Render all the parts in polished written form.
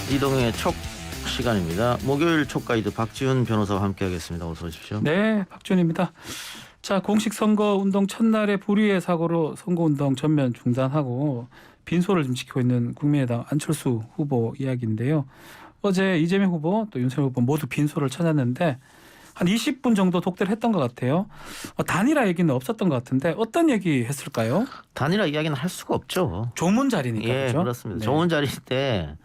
이동의 촉 시간입니다. 목요일 촉 가이드 박지훈 변호사와 함께하겠습니다. 어서 오십시오. 네, 박준입니다. 자, 공식 선거운동 첫날의 불의의 사고로 선거운동 전면 중단하고 빈소를 좀 지키고 있는 국민의당 안철수 후보 이야기인데요. 어제 이재명 후보 또 윤석열 후보 모두 빈소를 찾았는데 한 20분 정도 독대를 했던 것 같아요. 단일화 얘기는 없었던 것 같은데 어떤 얘기 했을까요? 단일화 이야기는 할 수가 없죠. 조문 자리니까. 예, 그렇죠? 그렇습니다. 네. 좋은 자리일 때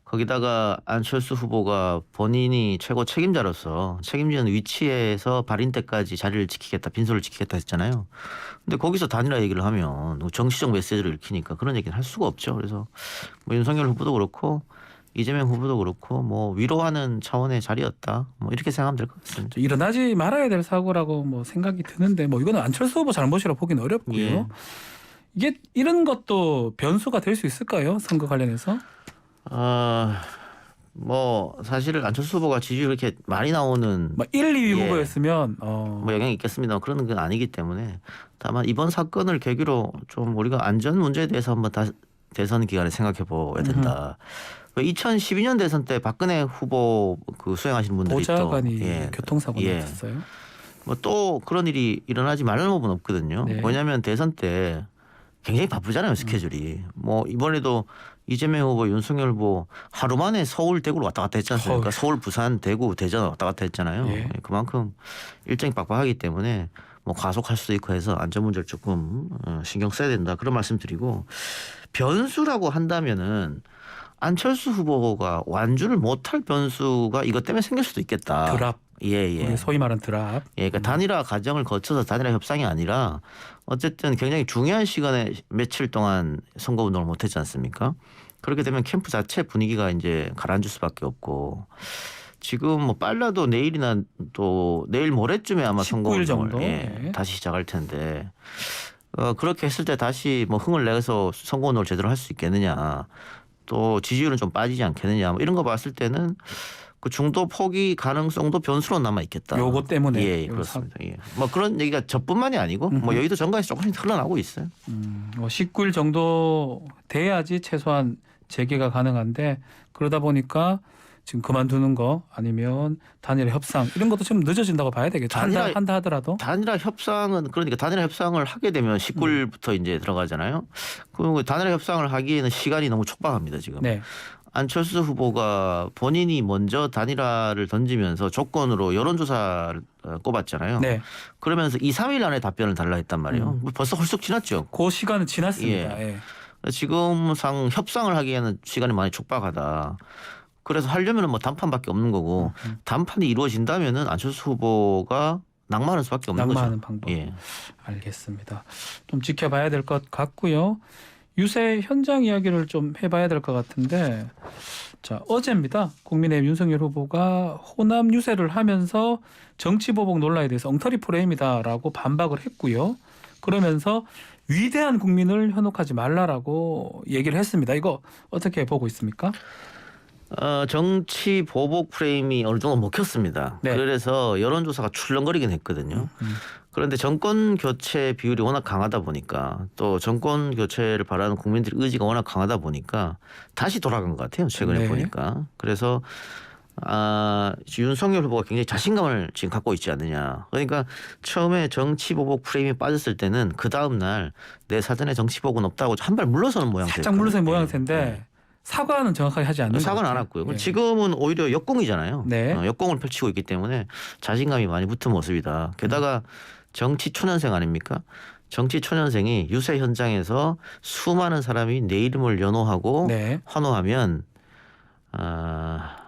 거기다가 안철수 후보가 본인이 최고 책임자로서 책임지는 위치에서 발인 때까지 자리를 지키겠다, 빈소를 지키겠다 했잖아요. 근데 거기서 단일화 얘기를 하면 정치적 메시지를 읽히니까 그런 얘기는 할 수가 없죠. 그래서 뭐 윤석열 후보도 그렇고 이재명 후보도 그렇고 뭐 위로하는 차원의 자리였다. 뭐 이렇게 생각하면 될 것 같습니다. 일어나지 말아야 될 사고라고 뭐 생각이 드는데 뭐 이거는 안철수 후보 잘못이라고 보기는 어렵고요. 예. 이게 이런 것도 변수가 될 수 있을까요? 선거 관련해서? 뭐 사실 안철수 후보가 지지율이 이렇게 많이 나오는 뭐 1, 2위 예. 후보였으면 뭐 영향이 있겠습니다. 그런 건 아니기 때문에 다만 이번 사건을 계기로 좀 우리가 안전 문제에 대해서 한번 다시 대선 기간에 생각해 봐야 된다. 2012년 대선 때 박근혜 후보 그 수행하시는 분들이 보좌관이 또 교통사고 예. 났었어요. 뭐 또 그런 일이 일어나지 말라는 법은 없거든요. 네. 왜냐하면 대선 때 굉장히 바쁘잖아요, 스케줄이. 뭐 이번에도 이재명 후보, 윤석열 후보 하루 만에 서울, 대구로 왔다 갔다 했지 않습니까? 서울, 부산, 대구, 대전 왔다 갔다 했잖아요. 예. 그만큼 일정이 빡빡하기 때문에 뭐 과속할 수도 있고 해서 안전 문제를 조금 신경 써야 된다. 그런 말씀드리고 변수라고 한다면은 안철수 후보가 완주를 못할 변수가 이것 때문에 생길 수도 있겠다. 드랍. 예. 우리 소위 말하는 드랍. 예, 그러니까 단일화 과정을 거쳐서 단일화 협상이 아니라 어쨌든 굉장히 중요한 시간에 며칠 동안 선거 운동을 못했지 않습니까? 그렇게 되면 캠프 자체 분위기가 이제 가라앉을 수밖에 없고 지금 뭐 빨라도 내일이나 또 내일 모레쯤에 아마 선거 19일 운동을 정도. 네. 다시 시작할 텐데 그렇게 했을 때 다시 뭐 흥을 내서 선거 운동을 제대로 할 수 있겠느냐 또 지지율은 좀 빠지지 않겠느냐 뭐 이런 거 봤을 때는 그 중도 포기 가능성도 변수로 남아 있겠다. 요거 때문에. 예, 그렇습니다. 예. 뭐 그런 얘기가 저뿐만이 아니고 뭐 여의도 정가에서 조금씩 흘러나오고 있어요. 뭐 19일 정도 돼야지 최소한 재개가 가능한데 그러다 보니까 지금 그만두는 거 아니면 단일화 협상 이런 것도 좀 늦어진다고 봐야 되겠죠. 한다 하더라도. 단일화 협상은 그러니까 단일화 협상을 하게 되면 19일부터 이제 들어가잖아요. 그리고 단일화 협상을 하기에는 시간이 너무 촉박합니다 지금. 네. 안철수 후보가 본인이 먼저 단일화를 던지면서 조건으로 여론조사를 꼽았잖아요. 네. 그러면서 2, 3일 안에 답변을 달라 했단 말이에요. 벌써 훌쩍 지났죠. 그 시간은 지났습니다. 예. 지금상 협상을 하기에는 시간이 많이 촉박하다. 그래서 하려면 뭐 단판밖에 없는 거고 단판이 이루어진다면은 안철수 후보가 낙마하는 수밖에 없는 낙마하는 거죠. 방법. 예. 알겠습니다. 좀 지켜봐야 될 것 같고요. 유세 현장 이야기를 좀 해봐야 될 것 같은데 자 어제입니다. 국민의힘 윤석열 후보가 호남 유세를 하면서 정치보복 논란에 대해서 엉터리 프레임이다라고 반박을 했고요. 그러면서 위대한 국민을 현혹하지 말라라고 얘기를 했습니다. 이거 어떻게 보고 있습니까? 정치 보복 프레임이 어느 정도 먹혔습니다. 네. 그래서 여론조사가 출렁거리긴 했거든요. 그런데 정권 교체 비율이 워낙 강하다 보니까 또 정권 교체를 바라는 국민들의 의지가 워낙 강하다 보니까 다시 돌아간 것 같아요. 최근에 네. 보니까. 그래서 윤석열 후보가 굉장히 자신감을 지금 갖고 있지 않느냐. 그러니까 처음에 정치 보복 프레임이 빠졌을 때는 그 다음 날 내 사전에 정치 보복은 없다고 한 발 물러서는 모양새였거든요. 살짝 물러서는 모양새인데 사과는 정확하게 하지 않는 사과는 것 안 같아요. 했고요. 예. 지금은 오히려 역공이잖아요. 네. 역공을 펼치고 있기 때문에 자신감이 많이 붙은 모습이다. 게다가 정치 초년생 아닙니까? 정치 초년생이 유세 현장에서 수많은 사람이 내 이름을 연호하고 네. 환호하면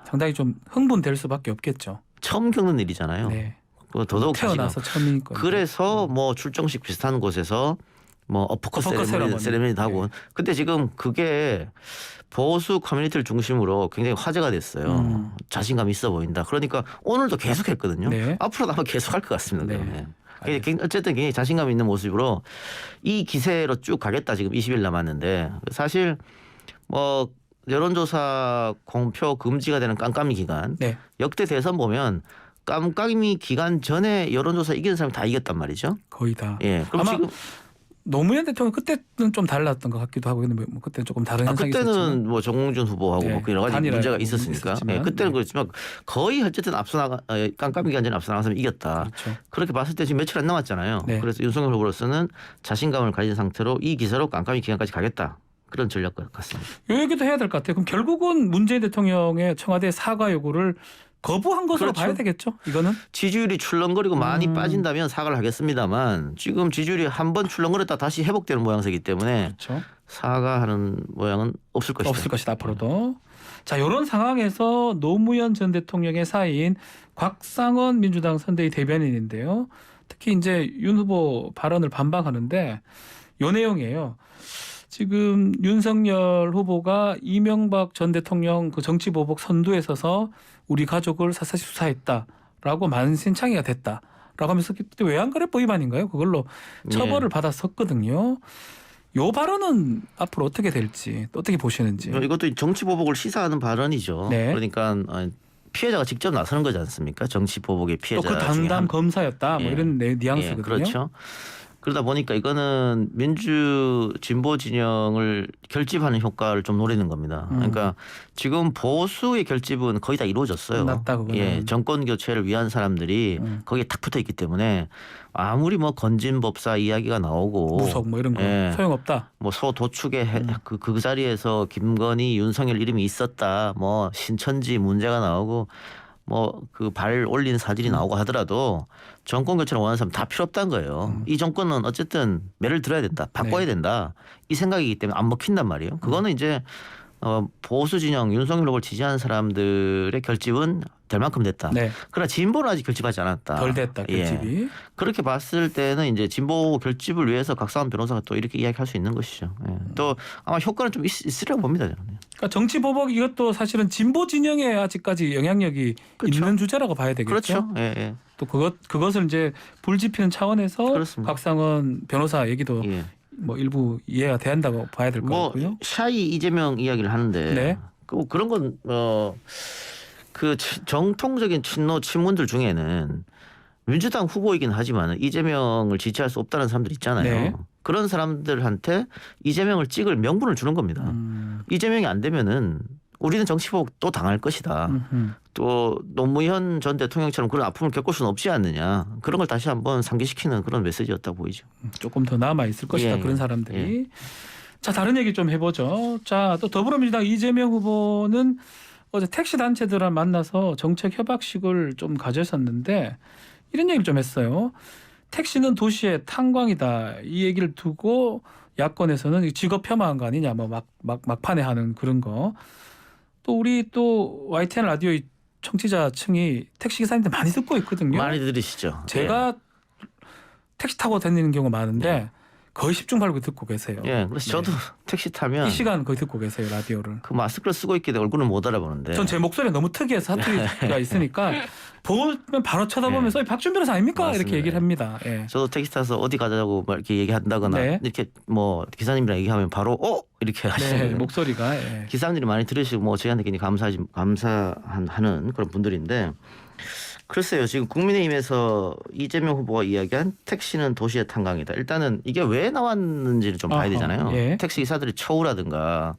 상당히 좀 흥분될 수밖에 없겠죠. 처음 겪는 일이잖아요. 네. 더더욱 태어나서 처음이니까. 그래서 뭐 출정식 비슷한 곳에서 뭐 어퍼컷 세레머니도 하고 네. 근데 지금 그게 보수 커뮤니티를 중심으로 굉장히 화제가 됐어요. 자신감 있어 보인다. 그러니까 오늘도 계속했거든요. 네. 앞으로도 아마 계속할 것 같습니다. 네. 어쨌든 굉장히 자신감 있는 모습으로 이 기세로 쭉 가겠다. 지금 20일 남았는데 사실 뭐 여론조사 공표 금지가 되는 깜깜이 기간 네. 역대 대선 보면 깜깜이 기간 전에 여론조사 이기는 사람이 다 이겼단 말이죠. 거의 다. 예. 그럼 아마 지금 노무현 대통령 그때는 좀 달랐던 것 같기도 하고 근데 뭐 그때는 조금 다른 현상이 있었지만 그때는 뭐 정몽준 후보하고 네, 뭐 여러 가지 단일화 문제가 부분이 있었으니까. 있었지만, 예, 그때는 네. 그렇지만 거의 어쨌든 깜깜이 기간전에 앞서 나가서 이겼다. 그렇죠. 그렇게 봤을 때 지금 며칠 안 남았잖아요. 네. 그래서 윤석열 후보로서는 자신감을 가진 상태로 이 기세로 깜깜이 기간까지 가겠다. 그런 전략 같습니다. 요 얘기도 해야 될 것 같아요. 그럼 결국은 문재인 대통령의 청와대 사과 요구를 거부한 것으로 그렇죠. 봐야 되겠죠. 이거는 지지율이 출렁거리고 많이 빠진다면 사과를 하겠습니다만 지금 지지율이 한 번 출렁거렸다 다시 회복되는 모양새이기 때문에 그렇죠. 사과하는 모양은 없을 것이다. 없을 것이다 앞으로도. 자, 이런 상황에서 노무현 전 대통령의 사이인 곽상원 민주당 선대위 대변인인데요. 특히 이제 윤 후보 발언을 반박하는데 요 내용이에요. 지금 윤석열 후보가 이명박 전 대통령 그 정치 보복 선두에 서서 우리 가족을 샅샅이 수사했다라고 만신창이가 됐다라고 하면서 그때 외환거래법 위반인가요? 그걸로 처벌을 받았었거든요. 요 발언은 앞으로 어떻게 될지 또 어떻게 보시는지. 이것도 정치 보복을 시사하는 발언이죠. 네. 그러니까 피해자가 직접 나서는 거지 않습니까? 정치 보복의 피해자 또 그 중에 담당 검사였다. 뭐 예. 이런 뉘앙스거든요. 예, 그렇죠. 그러다 보니까 이거는 민주 진보 진영을 결집하는 효과를 좀 노리는 겁니다. 그러니까 지금 보수의 결집은 거의 다 이루어졌어요. 끝났다, 그거는. 예, 정권 교체를 위한 사람들이 거기에 탁 붙어 있기 때문에 아무리 뭐 건진법사 이야기가 나오고 무속 뭐 이런 거 예. 소용없다. 뭐 소도축의 그 자리에서 김건희, 윤석열 이름이 있었다. 뭐 신천지 문제가 나오고 뭐 그 발 올린 사진이 나오고 하더라도 정권 교체를 원하는 사람 다 필요 없다는 거예요. 이 정권은 어쨌든 매를 들어야 된다. 바꿔야 네. 된다. 이 생각이기 때문에 안 먹힌단 말이에요. 그거는 이제 보수 진영 윤석열 후보를 지지하는 사람들의 결집은 될 만큼 됐다. 네. 그러나 진보는 아직 결집하지 않았다. 덜 됐다 결집이. 예. 그렇게 봤을 때는 이제 진보 결집을 위해서 각상원 변호사가 또 이렇게 이야기할 수 있는 것이죠. 예. 또 아마 효과는 좀 있으려고 봅니다. 저는. 그러니까 정치 보복 이것도 사실은 진보 진영에 아직까지 영향력이 그렇죠. 있는 주제라고 봐야 되겠죠. 그렇죠. 예, 예. 또 그것을 이제 불지피는 차원에서 그렇습니다. 박상원 변호사 얘기도 예. 뭐 일부 이해가 돼야 한다고 봐야 될 것 뭐 같고요. 샤이 이재명 이야기를 하는데 네. 그런 건 그 정통적인 친노 친문들 중에는 민주당 후보이긴 하지만 이재명을 지지할 수 없다는 사람들 있잖아요. 네. 그런 사람들한테 이재명을 찍을 명분을 주는 겁니다. 이재명이 안 되면은 우리는 정치보복 또 당할 것이다. 또 노무현 전 대통령처럼 그런 아픔을 겪을 수는 없지 않느냐. 그런 걸 다시 한번 상기시키는 그런 메시지였다고 보이죠. 조금 더 남아 있을 것이다. 예, 그런 예. 사람들이. 자, 다른 얘기 좀 해보죠. 자, 또 더불어민주당 이재명 후보는 어제 택시 단체들을 만나서 정책 협약식을 좀 가졌었는데 이런 얘기를 좀 했어요. 택시는 도시의 탄광이다. 이 얘기를 두고 야권에서는 직업 폄하한 거 아니냐. 뭐 막판에 하는 그런 거. 또 우리 또 YTN 라디오 청취자층이 택시 기사님들 많이 듣고 있거든요. 많이 들으시죠. 제가 택시 타고 다니는 경우가 많은데 거의 10중 팔구 듣고 계세요. 예, 그래서 저도 택시 타면 이 시간 거의 듣고 계세요 라디오를. 그 마스크를 쓰고 있기 때문에 얼굴은 못 알아보는데. 전 제 목소리가 너무 특이해서 사투리가 있으니까 보면 바로 쳐다보면서 박준 변호사 아닙니까? 맞습니다. 이렇게 얘기를 합니다. 예. 저도 택시 타서 어디 가자고 막 이렇게 얘기한다거나 네. 이렇게 뭐 기사님이랑 얘기하면 바로 이렇게 네, 하시는 목소리가. 예. 기사님들이 많이 들으시고 뭐 저희한테 굉장히 감사하는 그런 분들인데 글쎄요 지금 국민의힘에서 이재명 후보가 이야기한 택시는 도시의 탄광이다. 일단은 이게 왜 나왔는지를 좀 봐야 어허, 되잖아요. 예. 택시 기사들의 처우라든가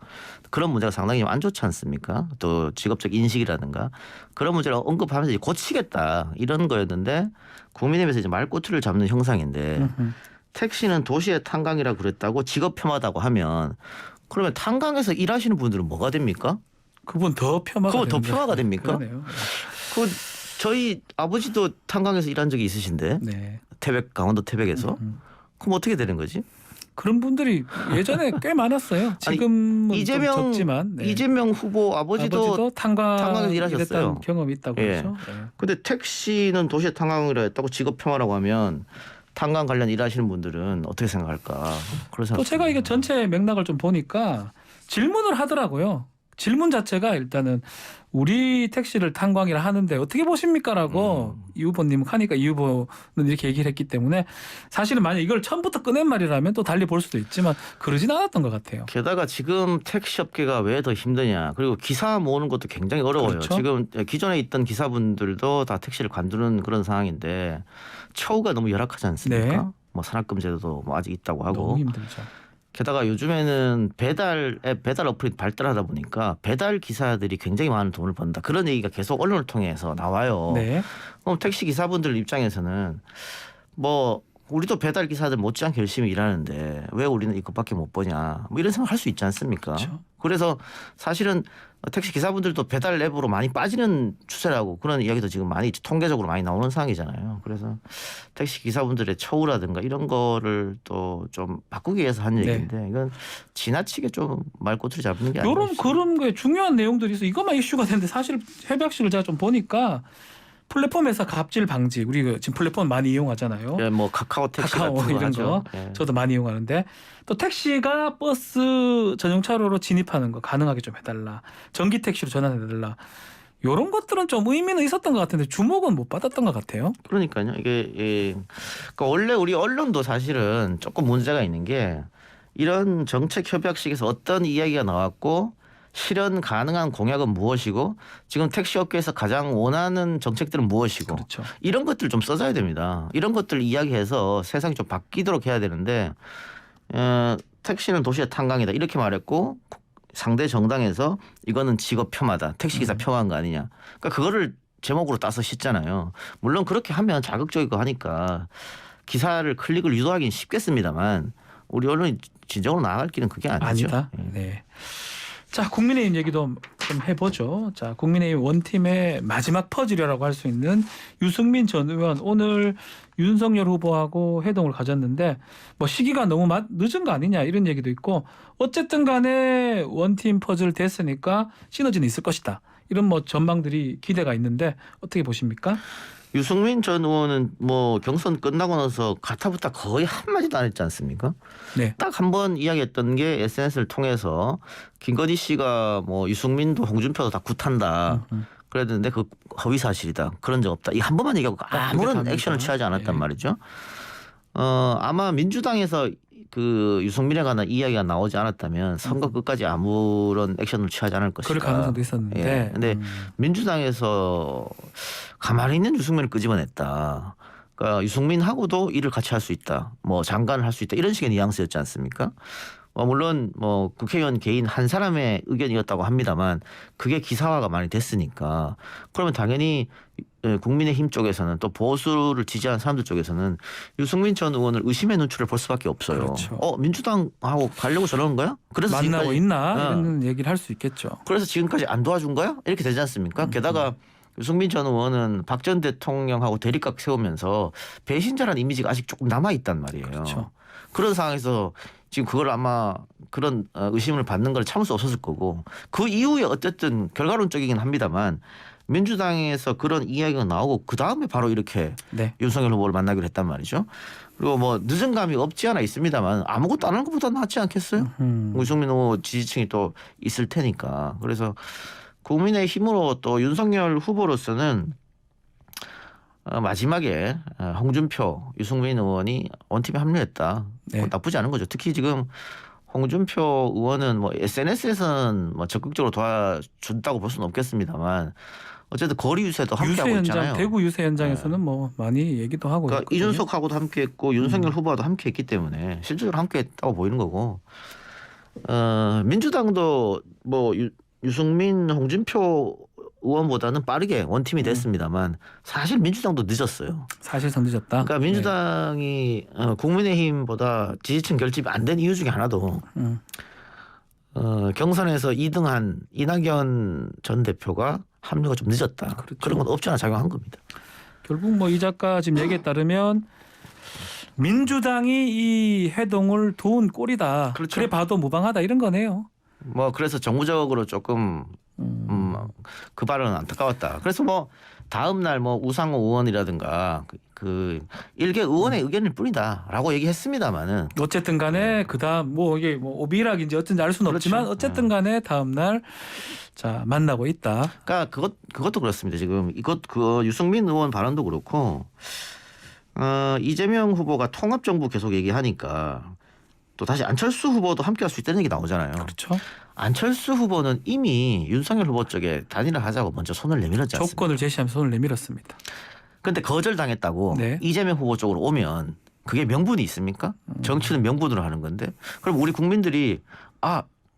그런 문제가 상당히 안 좋지 않습니까? 또 직업적 인식이라든가 그런 문제를 언급하면서 이제 고치겠다 이런 거였는데 국민의힘에서 이제 말꼬투리를 잡는 형상인데 택시는 도시의 탄광이라고 그랬다고 직업 폄하다고 하면 그러면 탄광에서 일하시는 분들은 뭐가 됩니까? 그분 더 폄하가 그건 더 되는데. 폄하가 됩니까? 그러네요. 그 저희 아버지도 탄광에서 일한 적이 있으신데 네. 강원도 태백에서 그럼 어떻게 되는 거지? 그런 분들이 예전에 꽤 많았어요. 지금은 이재명 좀 적지만 네. 이재명 후보 아버지도 탄광에서 일하셨어요. 일했던 경험이 있다고 예. 그러죠. 네. 근데 택시는 도시의 탄광이라 했다고 직업 폄하라고 하면 탄광 관련 일하시는 분들은 어떻게 생각할까? 그런 또 제가 이게 전체 맥락을 좀 보니까 질문을 하더라고요. 질문 자체가 일단은 우리 택시를 탄광이라 하는데 어떻게 보십니까라고 이 후보님 하니까 이 후보는 이렇게 얘기를 했기 때문에 사실은 만약 이걸 처음부터 꺼낸 말이라면 또 달리 볼 수도 있지만 그러진 않았던 것 같아요. 게다가 지금 택시 업계가 왜 더 힘드냐. 그리고 기사 모으는 것도 굉장히 어려워요. 그렇죠. 지금 기존에 있던 기사분들도 다 택시를 관두는 그런 상황인데 처우가 너무 열악하지 않습니까? 네. 뭐 산학금제도도 뭐 아직 있다고 하고 너무 힘들죠. 게다가 요즘에는 배달 어플이 발달하다 보니까 배달 기사들이 굉장히 많은 돈을 번다. 그런 얘기가 계속 언론을 통해서 나와요. 네. 그럼 택시 기사분들 입장에서는 뭐 우리도 배달 기사들 못지않게 열심히 일하는데 왜 우리는 이것밖에 못 버냐. 뭐 이런 생각 할 수 있지 않습니까? 그렇죠. 그래서 사실은 택시 기사분들도 배달 앱으로 많이 빠지는 추세라고 그런 이야기도 지금 많이 통계적으로 많이 나오는 상황이잖아요. 그래서 택시 기사분들의 처우라든가 이런 거를 또 좀 바꾸기 위해서 한 얘기인데 이건 지나치게 좀 말꼬투리 잡는 게 아니라 요런 그런 게 중요한 내용들이 있어. 이것만 이슈가 되는데 사실 협약식을 제가 좀 보니까 플랫폼에서 갑질 방지. 우리 지금 플랫폼 많이 이용하잖아요. 예, 뭐 카카오 택시 카카오 같은 거 이런 하죠. 거 예. 저도 많이 이용하는데 또 택시가 버스 전용 차로로 진입하는 거 가능하게 좀 해달라. 전기 택시로 전환해달라. 이런 것들은 좀 의미는 있었던 것 같은데 주목은 못 받았던 것 같아요. 그러니까요. 이게 그러니까 원래 우리 언론도 사실은 조금 문제가 있는 게 이런 정책 협약식에서 어떤 이야기가 나왔고 실현 가능한 공약은 무엇이고 지금 택시업계에서 가장 원하는 정책들은 무엇이고 그렇죠. 이런 것들 좀 써줘야 됩니다. 이런 것들 이야기해서 세상이 좀 바뀌도록 해야 되는데 택시는 도시의 탄광이다 이렇게 말했고 상대 정당에서 이거는 직업 폄하다. 택시기사 폄하한 거 아니냐. 그러니까 그거를 제목으로 따서 싣잖아요. 물론 그렇게 하면 자극적이고 하니까 기사를 클릭을 유도하기는 쉽겠습니다만 우리 언론이 진정으로 나아갈 길은 그게 아니죠. 아니다. 네. 자, 국민의힘 얘기도 좀 해보죠. 자, 국민의힘 원팀의 마지막 퍼즐이라고 할 수 있는 유승민 전 의원 오늘 윤석열 후보하고 회동을 가졌는데 뭐 시기가 너무 늦은 거 아니냐 이런 얘기도 있고 어쨌든 간에 원팀 퍼즐 됐으니까 시너지는 있을 것이다. 이런 뭐 전망들이 기대가 있는데 어떻게 보십니까? 유승민 전 의원은 뭐 경선 끝나고 나서 가타부타 거의 한마디도 안 했지 않습니까? 네. 딱 한 번 이야기했던 게 SNS를 통해서 김건희 씨가 뭐 유승민도 홍준표도 다 굿한다. 그랬는데 그 허위 사실이다. 그런 적 없다. 이 한 번만 얘기하고 아무런 합니다. 액션을 취하지 않았단 네. 말이죠. 아마 민주당에서 그 유승민에 관한 이야기가 나오지 않았다면 선거 끝까지 아무런 액션을 취하지 않을 것이다. 그럴 가능성도 있었는데. 예. 근데 민주당에서 가만히 있는 유승민을 끄집어냈다. 그러니까 유승민하고도 일을 같이 할 수 있다. 뭐 장관을 할 수 있다. 이런 식의 뉘앙스였지 않습니까? 물론 뭐 국회의원 개인 한 사람의 의견이었다고 합니다만 그게 기사화가 많이 됐으니까 그러면 당연히 국민의힘 쪽에서는 또 보수를 지지하는 사람들 쪽에서는 유승민 전 의원을 의심의 눈초리를 볼 수밖에 없어요. 그렇죠. 민주당하고 가려고 저러는 거야? 그래서 만나고 지금까지, 있나 이런 얘기를 할 수 있겠죠. 그래서 지금까지 안 도와준 거야? 이렇게 되지 않습니까? 게다가 유승민 전 의원은 박 전 대통령하고 대립각 세우면서 배신자라는 이미지가 아직 조금 남아 있단 말이에요. 그렇죠. 그런 상황에서 지금 그걸 아마 그런 의심을 받는 걸 참을 수 없었을 거고 그 이후에 어쨌든 결과론적이긴 합니다만 민주당에서 그런 이야기가 나오고 그 다음에 바로 이렇게 네. 윤석열 후보를 만나기로 했단 말이죠. 그리고 뭐 늦은 감이 없지 않아 있습니다만 아무것도 안 하는 것보다 낫지 않겠어요? 유승민 후보 지지층이 또 있을 테니까. 그래서 국민의힘으로 또 윤석열 후보로서는 마지막에 홍준표, 유승민 의원이 원팀에 합류했다. 네. 나쁘지 않은 거죠. 특히 지금 홍준표 의원은 뭐 SNS에서는 뭐 적극적으로 도와준다고 볼 수는 없겠습니다만 어쨌든 거리 유세도 함께 유세 하고 현장, 있잖아요. 대구 유세 현장에서는 뭐 많이 얘기도 하고 그러니까 있거든요. 이준석하고도 함께했고 윤석열 후보와도 함께했기 때문에 실질적으로 함께했다고 보이는 거고 민주당도 뭐 유승민, 홍준표 의원보다는 빠르게 원팀이 됐습니다만 사실 민주당도 늦었어요. 사실상 늦었다. 그러니까 민주당이 국민의힘보다 지지층 결집이 안 된 이유 중에 하나도 경선에서 2등한 이낙연 전 대표가 합류가 좀 늦었다. 그렇죠. 그런 건 없지 않아 작용한 겁니다. 결국 뭐 이 작가 지금 얘기에 따르면 민주당이 이 회동을 도운 꼴이다. 그렇죠. 그래 봐도 무방하다 이런 거네요. 뭐 그래서 정무적으로 조금 그 발언은 안타까웠다. 그래서 뭐 다음 날 뭐 우상호 의원이라든가 그 일개 의원의 의견일 뿐이다라고 얘기했습니다만은 어쨌든 간에 그다음 뭐 이게 뭐 오비락인지 어쩐지 알 수는 그렇죠. 없지만 어쨌든 간에 다음 날 자 만나고 있다. 그러니까 그것도 그렇습니다. 지금 그 유승민 의원 발언도 그렇고 이재명 후보가 통합 정부 계속 얘기하니까 또 다시 안철수 후보도 함께할 수 있다는 얘기 나오잖아요. 그렇죠. 안철수 후보는 이미 윤석열 후보 쪽에 단일화 하자고 먼저 손을 내밀었지 않습니까? 조건을 제시하면서 손을 내밀었습니다. 근데 거절당했다고 네. 이재명 후보 쪽으로 오면 그게 명분이 있습니까? 정치는 명분으로 하는 건데 그럼 우리 국민들이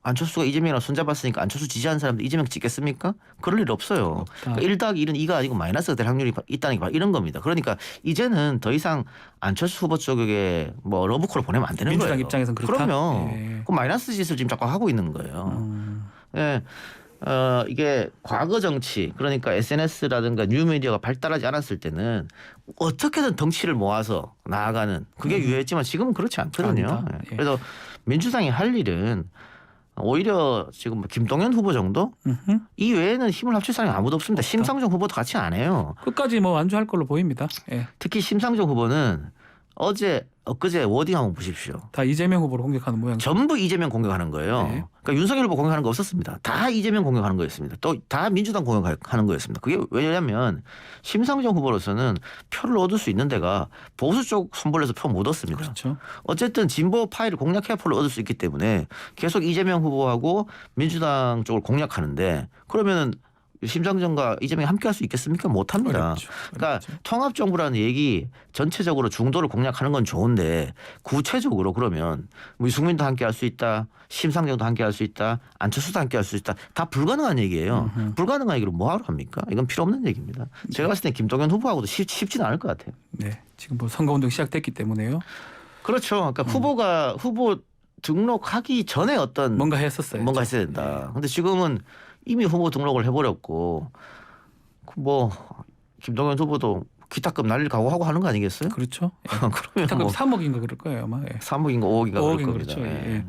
안철수가 이재명이랑 손잡았으니까 안철수 지지하는 사람들 이재명 찍겠습니까? 그럴 일 없어요. 그러니까 1 더하기 1은 2가 아니고 마이너스가 될 확률이 있다는 게 바로 이런 겁니다. 그러니까 이제는 더 이상 안철수 후보 쪽에 뭐 러브콜을 보내면 안 되는 민주당 거예요. 입장에서는 그렇다. 그럼요. 예. 그 마이너스 짓을 지금 자꾸 하고 있는 거예요. 예. 이게 과거 정치 그러니까 SNS라든가 뉴미디어가 발달하지 않았을 때는 어떻게든 덩치를 모아서 나아가는 그게 유효했지만 지금은 그렇지 않거든요. 아니다. 예. 그래서 민주당이 할 일은 오히려 지금 김동연 후보 정도 이 외에는 힘을 합칠 사람이 아무도 없습니다. 없다. 심상정 후보도 같이 안 해요. 끝까지 뭐 완주할 걸로 보입니다. 예. 특히 심상정 후보는 엊그제 워딩 한번 보십시오. 다 이재명 후보를 공격하는 모양. 전부 이재명 공격하는 거예요. 네. 그러니까 윤석열 후보 공격하는 거 없었습니다. 다 이재명 공격하는 거였습니다. 또 다 민주당 공격하는 거였습니다. 그게 왜냐하면 심상정 후보로서는 표를 얻을 수 있는 데가 보수 쪽 손벌려서 표 못 얻습니다. 그렇죠. 어쨌든 진보 파일을 공략해야 표를 얻을 수 있기 때문에 계속 이재명 후보하고 민주당 쪽을 공략하는데 그러면은 심상정과 이재명이 함께 할 수 있겠습니까? 못합니다. 어렵죠. 그러니까 통합정부라는 얘기 전체적으로 중도를 공략하는 건 좋은데 구체적으로 그러면 우리 국민도 함께 할 수 있다. 심상정도 함께 할 수 있다. 안철수도 함께 할 수 있다. 다 불가능한 얘기예요. 불가능한 얘기를 뭐하러 합니까? 이건 필요 없는 얘기입니다. 제가 봤을 때 김동연 후보하고도 쉽지는 않을 것 같아요. 네. 지금 뭐 선거운동이 시작됐기 때문에요. 그렇죠. 그러니까 후보 등록하기 전에 어떤 뭔가 했었어요. 뭔가 했어야 된다. 근데 지금은 이미 후보 등록을 해버렸고 뭐 김동연 후보도 기타급 날릴 각오하고 하는 거 아니겠어요? 그렇죠. 예. 그러면 기타급 뭐 3억인가 그럴 거예요 아마. 예. 3억인가 5억인가 그럴 5억인 겁니다. 그렇죠. 예. 예.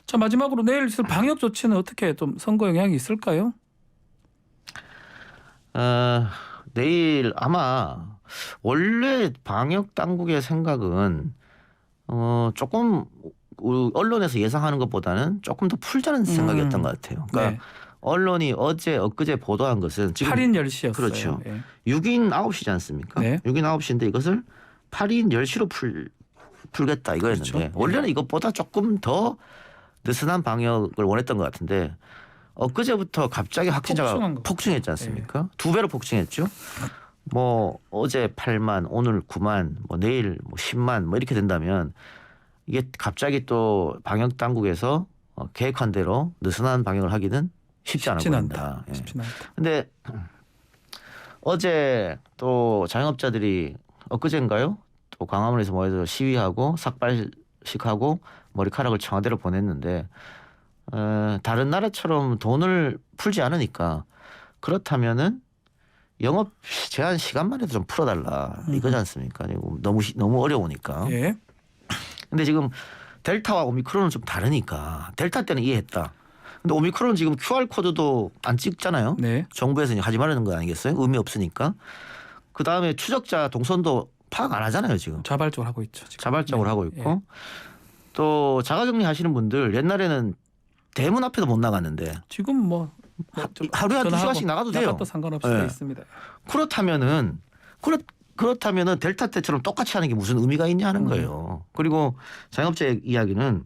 자 마지막으로 내일 있을 방역 조치는 어떻게 좀 선거 영향이 있을까요? 내일 아마 원래 방역 당국의 생각은 조금 언론에서 예상하는 것보다는 조금 더 풀자는 생각이었던 것 같아요. 그러니까 네. 언론이 엊그제 보도한 것은 지금 8인 10시였어요. 그렇죠. 예. 6인 9시지 않습니까? 네. 6인 9시인데 이것을 8인 10시로 풀겠다 이거였는데 그렇죠. 원래는 이것보다 조금 더 느슨한 방역을 원했던 것 같은데 엊그제부터 갑자기 확진자가 폭증한 거. 폭증했지 않습니까? 2배로 폭증했죠. 뭐 어제 8만 오늘 9만 뭐 내일 뭐 10만 뭐 이렇게 된다면 이게 갑자기 또 방역 당국에서 계획한 대로 느슨한 방역을 하기는 쉽지 않아 보인다. 예. 쉽진 않다. 근데 어제 또 자영업자들이 엊그제인가요? 또 광화문에서 모여서 시위하고 삭발식하고 머리카락을 청와대로 보냈는데 다른 나라처럼 돈을 풀지 않으니까 그렇다면은 영업 제한 시간만 해도 좀 풀어달라 이거지 않습니까? 너무 어려우니까. 예. 근데 지금 델타와 오미크론은 좀 다르니까 델타 때는 이해했다. 근데 오미크론은 지금 QR코드도 안 찍잖아요. 네. 정부에서 이제 하지 말라는 거 아니겠어요? 의미 없으니까. 그다음에 추적자 동선도 파악 안 하잖아요. 지금. 자발적으로 하고 있죠. 지금. 자발적으로 네. 하고 있고. 또 자가격리 하시는 분들 옛날에는 대문 앞에도 못 나갔는데 지금 뭐 하루에 한 2시간씩 나가도 돼요. 나가도 상관없이 네. 돼 있습니다. 그렇다면은 델타 때처럼 똑같이 하는 게 무슨 의미가 있냐 하는 거예요. 그리고 자영업자의 이야기는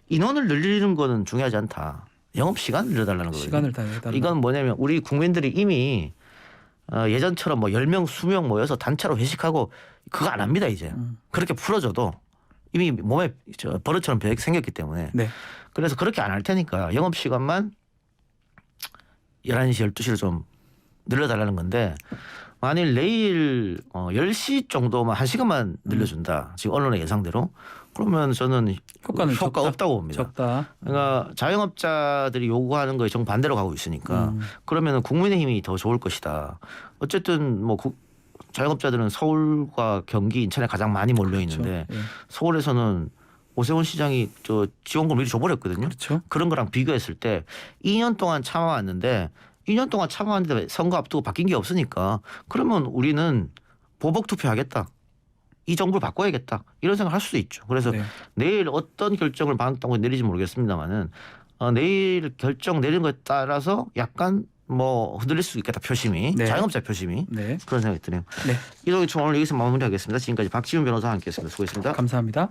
인원을 늘리는 거는 중요하지 않다. 영업 시간을 늘려달라는 거예요. 시간을 다 해달라. 이건 뭐냐면 우리 국민들이 이미 예전처럼 뭐 10명, 20명 모여서 단체로 회식하고 그거 안 합니다 이제. 그렇게 풀어줘도 이미 몸에 버릇처럼 생겼기 때문에. 네. 그래서 그렇게 안 할 테니까 영업 시간만 11시, 12시로 좀 늘려달라는 건데 만일 내일 10시 정도만 1시간만 늘려준다. 지금 언론의 예상대로. 그러면 저는 효과는 효과 적다. 없다고 봅니다. 적다. 그러니까 자영업자들이 요구하는 거에 정반대로 가고 있으니까 그러면은 국민의힘이 더 좋을 것이다. 어쨌든 뭐 자영업자들은 서울과 경기, 인천에 가장 많이 몰려 있는데 그렇죠. 예. 서울에서는 오세훈 시장이 지원금 미리 줘버렸거든요. 그렇죠. 그런 거랑 비교했을 때 2년 동안 참아왔는데 2년 동안 참아왔는데 선거 앞두고 바뀐 게 없으니까 그러면 우리는 보복 투표하겠다. 이 정부를 바꿔야겠다. 이런 생각을 할 수도 있죠. 그래서 네. 내일 어떤 결정을 방역당국이 내릴지 모르겠습니다만은 내일 결정 내린 거에 따라서 약간 뭐 흔들릴 수 있겠다. 표심이. 네. 자영업자 표심이. 네. 그런 생각이 드네요. 네. 이동희 총 오늘 여기서 마무리하겠습니다. 지금까지 박지훈 변호사와 함께했습니다. 수고했습니다. 감사합니다.